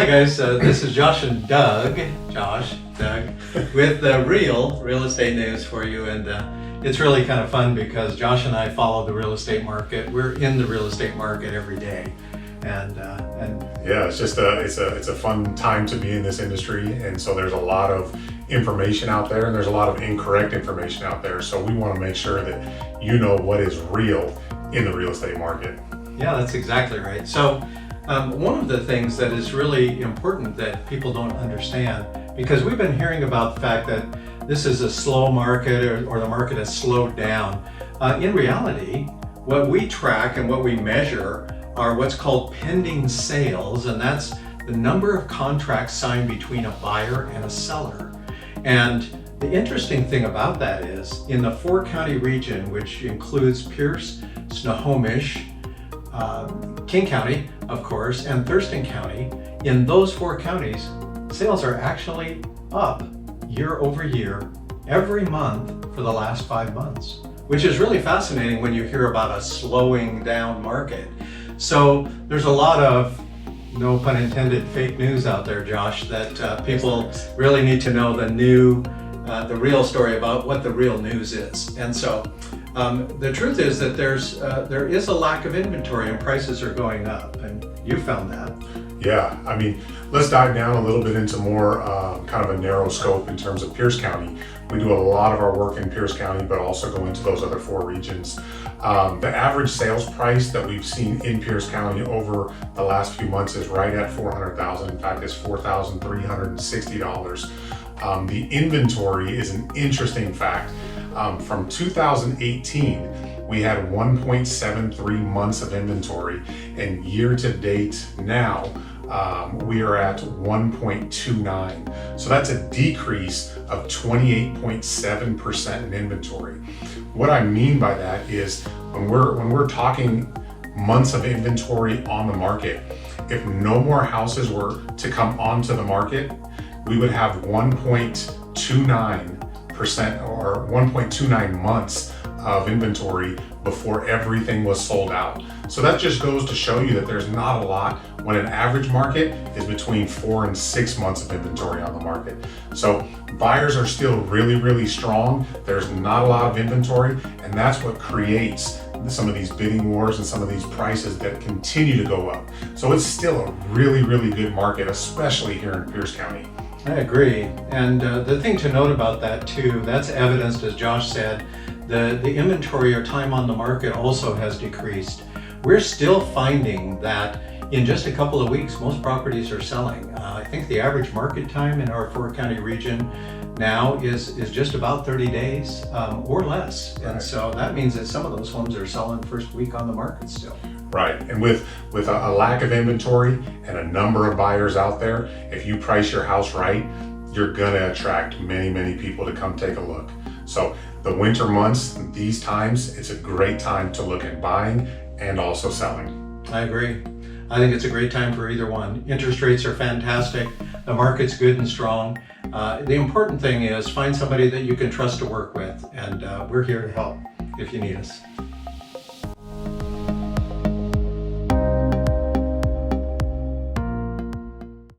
Hi guys, this is Josh and Doug, with the real estate news for you, and it's really kind of fun because Josh and I follow the real estate market. We're in the real estate market every day, and yeah, it's just it's a fun time to be in this industry, and so there's a lot of information out there, and there's a lot of incorrect information out there. So we want to make sure that you know what is real in the real estate market. Yeah, that's exactly right. So one of the things that is really important that people don't understand, because we've been hearing about the fact that this is a slow market or the market has slowed down. In reality, what we track and what we measure are what's called pending sales, and that's the number of contracts signed between a buyer and a seller. And the interesting thing about that is in the 4-county region, which includes Pierce, Snohomish, King County, of course, and Thurston County, in those 4 counties, sales are actually up year over year, every month for the last 5 months, which is really fascinating when you hear about a slowing down market. So there's a lot of, no pun intended, fake news out there, Josh, that people really need to know the real story about what the real news is. And so the truth is that there is a lack of inventory and prices are going up, and you found that. Yeah, I mean, let's dive down a little bit into more kind of a narrow scope in terms of Pierce County. We do a lot of our work in Pierce County, but also go into those other 4 regions. The average sales price that we've seen in Pierce County over the last few months is right at $400,000. In fact, it's $4,360. The inventory is an interesting fact. From 2018, we had 1.73 months of inventory, and year to date now, we are at 1.29. So that's a decrease of 28.7% in inventory. What I mean by that is when we're talking months of inventory on the market, if no more houses were to come onto the market, we would have 1.29% or 1.29 months of inventory before everything was sold out. So that just goes to show you that there's not a lot when an average market is between 4 and 6 months of inventory on the market. So buyers are still really, really strong. There's not a lot of inventory, and that's what creates some of these bidding wars and some of these prices that continue to go up. So it's still a really, really good market, especially here in Pierce County. I agree. And the thing to note about that too, that's evidenced, as Josh said, the inventory or time on the market also has decreased. We're still finding that in just a couple of weeks, most properties are selling. I think the average market time in our 4-county region now is just about 30 days or less. Right. And so that means that some of those homes are selling first week on the market still. Right, and with a lack of inventory and a number of buyers out there, if you price your house right, you're gonna attract many, many people to come take a look. So the winter months, these times, it's a great time to look at buying and also selling. I agree. I think it's a great time for either one. Interest rates are fantastic. The market's good and strong. The important thing is find somebody that you can trust to work with, and we're here to help if you need us.